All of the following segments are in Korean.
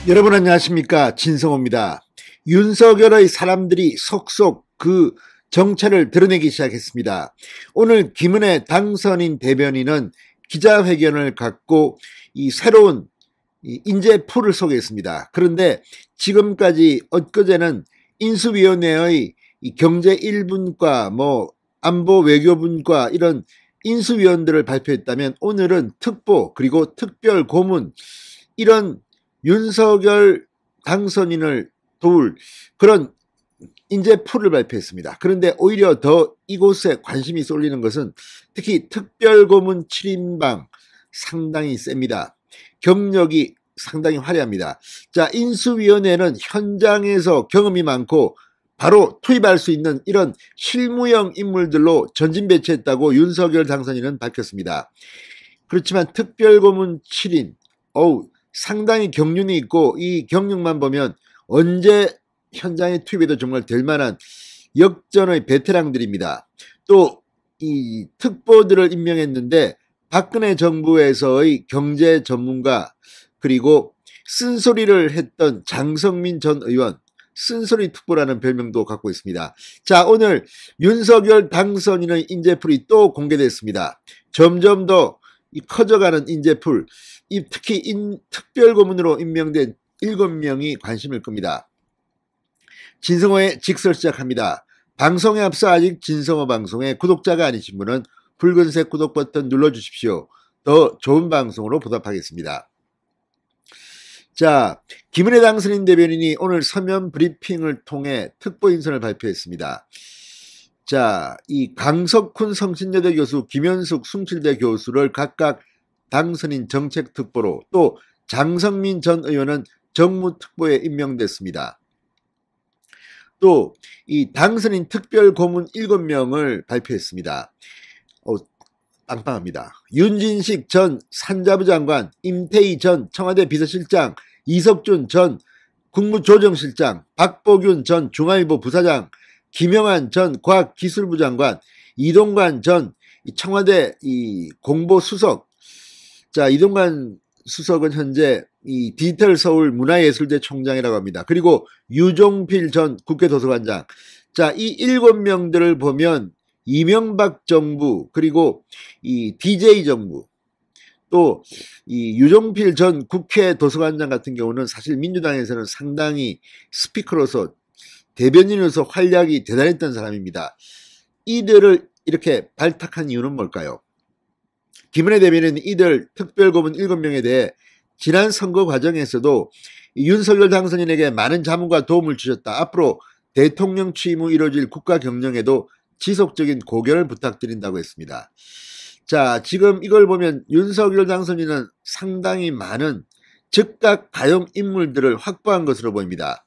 여러분 안녕하십니까, 진성호입니다. 윤석열의 사람들이 속속 그 정체를 드러내기 시작했습니다. 오늘 김은혜 당선인 대변인은 기자회견을 갖고 이 새로운 인재풀을 소개했습니다. 그런데 지금까지 엊그제는 인수위원회의 경제 1분과 안보 외교분과 이런 인수위원들을 발표했다면, 오늘은 특보 그리고 특별 고문, 이런 윤석열 당선인을 도울 그런 인재풀을 발표했습니다. 그런데 오히려 더 이곳에 관심이 쏠리는 것은 특히 특별고문 7인방 상당히 셉니다. 경력이 상당히 화려합니다. 자, 인수위원회는 현장에서 경험이 많고 바로 투입할 수 있는 이런 실무형 인물들로 전진 배치했다고 윤석열 당선인은 밝혔습니다. 그렇지만 특별고문 7인, 상당히 경륜이 있고, 이 경력만 보면 언제 현장에 투입해도 정말 될 만한 역전의 베테랑들입니다. 또 이 특보들을 임명했는데 박근혜 정부에서의 경제 전문가, 그리고 쓴소리를 했던 장성민 전 의원, 쓴소리 특보라는 별명도 갖고 있습니다. 자, 오늘 윤석열 당선인의 인재풀이 또 공개됐습니다. 점점 더 커져가는 인재풀, 특히 특별고문으로 임명된 7명이 관심을 끕니다. 진성호의 직설 시작합니다. 방송에 앞서 아직 진성호 방송의 구독자가 아니신 분은 붉은색 구독 버튼 눌러주십시오. 더 좋은 방송으로 보답하겠습니다. 자, 김은혜 당선인 대변인이 오늘 서면 브리핑을 통해 특보 인선을 발표했습니다. 자, 이 강석훈 성신여대 교수, 김현숙 숭실대 교수를 각각 당선인 정책특보로, 또 장성민 전 의원은 정무특보에 임명됐습니다. 또 이 당선인 특별고문 7명을 발표했습니다. 빵빵합니다. 윤진식 전 산자부 장관, 임태희 전 청와대 비서실장, 이석준 전 국무조정실장, 박보균 전 중앙일보 부사장, 김영한 전 과학기술부 장관, 이동관 전 청와대 공보수석. 자, 이동관 수석은 현재 이 디지털 서울 문화예술대 총장이라고 합니다. 그리고 유종필 전 국회 도서관장. 자, 이 7명들을 보면 이명박 정부, 그리고 이 DJ 정부, 또 이 유종필 전 국회 도서관장 같은 경우는 사실 민주당에서는 상당히 스피커로서, 대변인으로서 활약이 대단했던 사람입니다. 이들을 이렇게 발탁한 이유는 뭘까요? 김은혜 대변인은 이들 특별고문 7명에 대해 지난 선거 과정에서도 윤석열 당선인에게 많은 자문과 도움을 주셨다. 앞으로 대통령 취임 후 이루어질 국가 경영에도 지속적인 고견을 부탁드린다고 했습니다. 자, 지금 이걸 보면 윤석열 당선인은 상당히 많은 즉각 가용 인물들을 확보한 것으로 보입니다.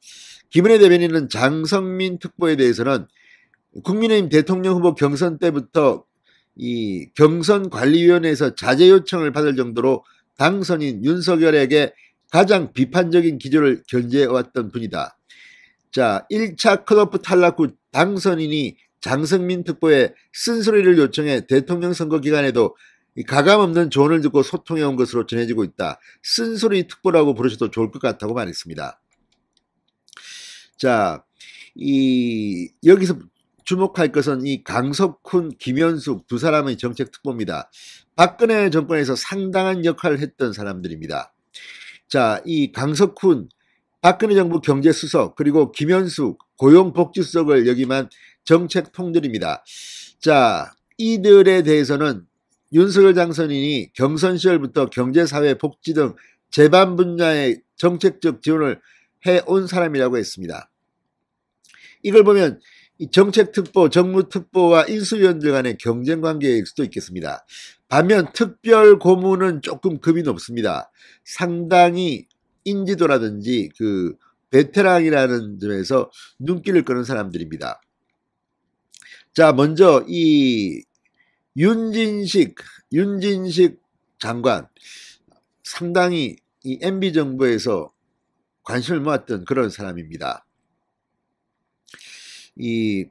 김은혜 대변인은 장성민 특보에 대해서는 국민의힘 대통령 후보 경선 때부터 이 경선관리위원회에서 자제 요청을 받을 정도로 당선인 윤석열에게 가장 비판적인 기조를 견제해왔던 분이다. 자, 1차 컷오프 탈락 후 당선인이 장성민 특보에 쓴소리를 요청해 대통령 선거 기간에도 가감없는 조언을 듣고 소통해온 것으로 전해지고 있다. 쓴소리 특보라고 부르셔도 좋을 것 같다고 말했습니다. 자, 여기서 주목할 것은 이 강석훈, 김현숙 두 사람의 정책 특보입니다. 박근혜 정권에서 상당한 역할을 했던 사람들입니다. 자, 이 강석훈, 박근혜 정부 경제수석, 그리고 김현숙 고용복지수석을 역임한 정책 통들입니다. 자, 이들에 대해서는 윤석열 당선인이 경선 시절부터 경제사회 복지 등 제반 분야의 정책적 지원을 해온 사람이라고 했습니다. 이걸 보면 이 정책특보, 정무특보와 인수위원들 간의 경쟁관계일 수도 있겠습니다. 반면 특별고문은 조금 급이 높습니다. 상당히 인지도라든지 그 베테랑이라는 점에서 눈길을 끄는 사람들입니다. 자, 먼저 이 윤진식 장관, 상당히 이 MB 정부에서 관심을 모았던 그런 사람입니다. 이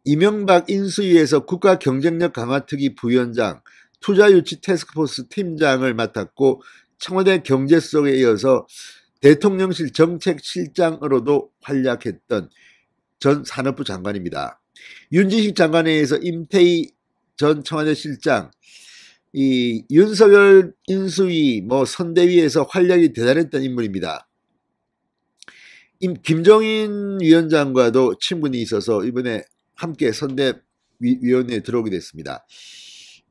이명박 인수위에서 국가경쟁력 강화특위 부위원장, 투자유치 태스크포스 팀장을 맡았고 청와대 경제수석에 이어서 대통령실 정책실장으로도 활약했던 전 산업부 장관입니다. 윤지식 장관에 의해서 임태희 전 청와대 실장, 이 윤석열 인수위 선대위에서 활약이 대단했던 인물입니다. 김종인 위원장과도 친분이 있어서 이번에 함께 선대위원회에 들어오게 됐습니다.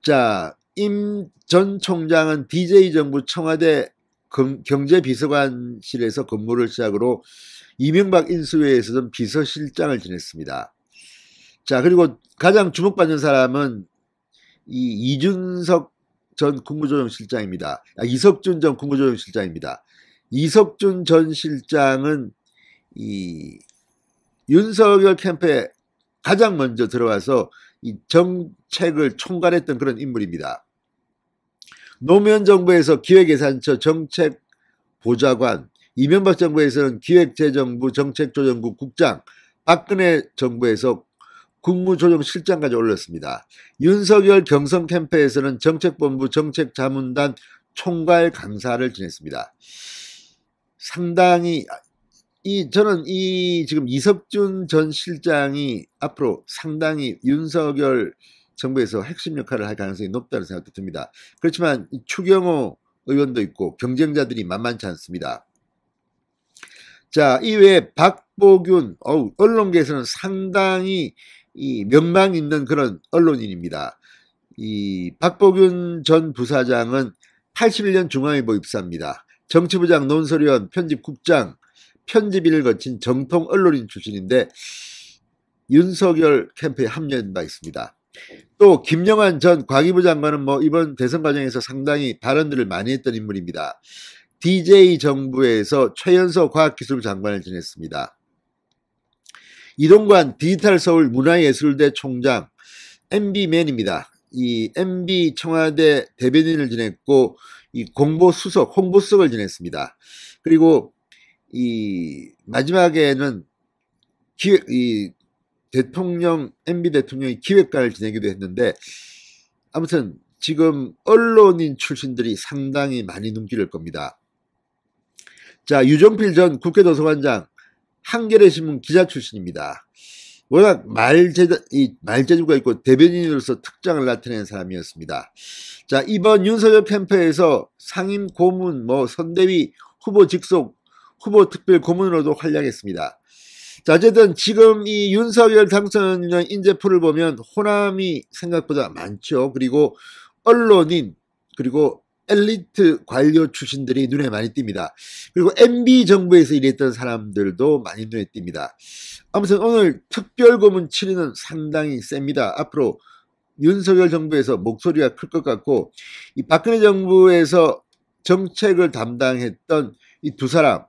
자, 임 전 총장은 DJ 정부 청와대 경제비서관실에서 근무를 시작으로 이명박 인수위에서는 비서실장을 지냈습니다. 자, 그리고 가장 주목받는 사람은 이 이준석 전 국무조정실장입니다. 이석준 전 국무조정실장입니다. 이석준 전 실장은 이 윤석열 캠프에 가장 먼저 들어가서 이 정책을 총괄했던 그런 인물입니다. 노무현 정부에서 기획예산처 정책보좌관, 이명박 정부에서는 기획재정부 정책조정국 국장, 박근혜 정부에서 국무조정실장까지 올렸습니다. 윤석열 경선 캠프에서는 정책본부 정책자문단 총괄 강사를 지냈습니다. 상당히 저는 지금 이석준 전 실장이 앞으로 상당히 윤석열 정부에서 핵심 역할을 할 가능성이 높다는 생각도 듭니다. 그렇지만 추경호 의원도 있고 경쟁자들이 만만치 않습니다. 자, 이외에 박보균, 언론계에서는 상당히 명망 있는 그런 언론인입니다. 이 박보균 전 부사장은 81년 중앙일보 입사입니다. 정치부장, 논설위원, 편집국장, 편집인을 거친 정통 언론인 출신인데 윤석열 캠프에 합류한 바 있습니다. 또 김영환 전 과기부 장관은 이번 대선 과정에서 상당히 발언들을 많이 했던 인물입니다. DJ 정부에서 최연소 과학기술 장관을 지냈습니다. 이동관 디지털서울 문화예술대 총장, MB맨입니다. 이 MB 청와대 대변인을 지냈고 이 홍보수석을 지냈습니다. 그리고 이 마지막에는 MB 대통령이 기획관을 지내기도 했는데, 아무튼 지금 언론인 출신들이 상당히 많이 눈길을 겁니다. 자, 유종필 전 국회도서관장, 한겨레신문 기자 출신입니다. 워낙 말재주가 있고 대변인으로서 특장을 나타낸 사람이었습니다. 자, 이번 윤석열 캠프에서 상임 고문, 선대위 후보 직속, 후보 특별 고문으로도 활약했습니다. 자, 어쨌든 지금 이 윤석열 당선인의 인재풀을 보면 호남이 생각보다 많죠. 그리고 언론인, 그리고 엘리트 관료 출신들이 눈에 많이 띕니다. 그리고 MB 정부에서 일했던 사람들도 많이 눈에 띕니다. 아무튼 오늘 특별고문 7위는 상당히 셉니다. 앞으로 윤석열 정부에서 목소리가 클 것 같고, 이 박근혜 정부에서 정책을 담당했던 이 두 사람,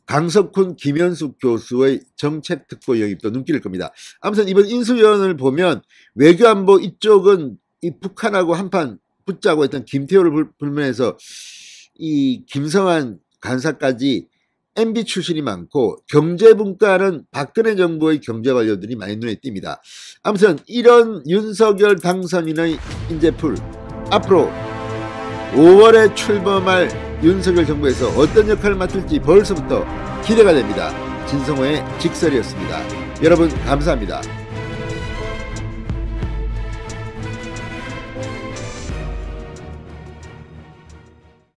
강석훈, 김현숙 교수의 정책특보 영입도 눈길을 겁니다. 아무튼 이번 인수위원을 보면 외교안보 이쪽은 이 북한하고 한판 붙자고 했던 김태호를 불문해서 이 김성한 간사까지 MB 출신이 많고, 경제분과는 박근혜 정부의 경제관료들이 많이 눈에 띕니다. 아무튼 이런 윤석열 당선인의 인재풀, 앞으로 5월에 출범할 윤석열 정부에서 어떤 역할을 맡을지 벌써부터 기대가 됩니다. 진성호의 직설이었습니다. 여러분 감사합니다.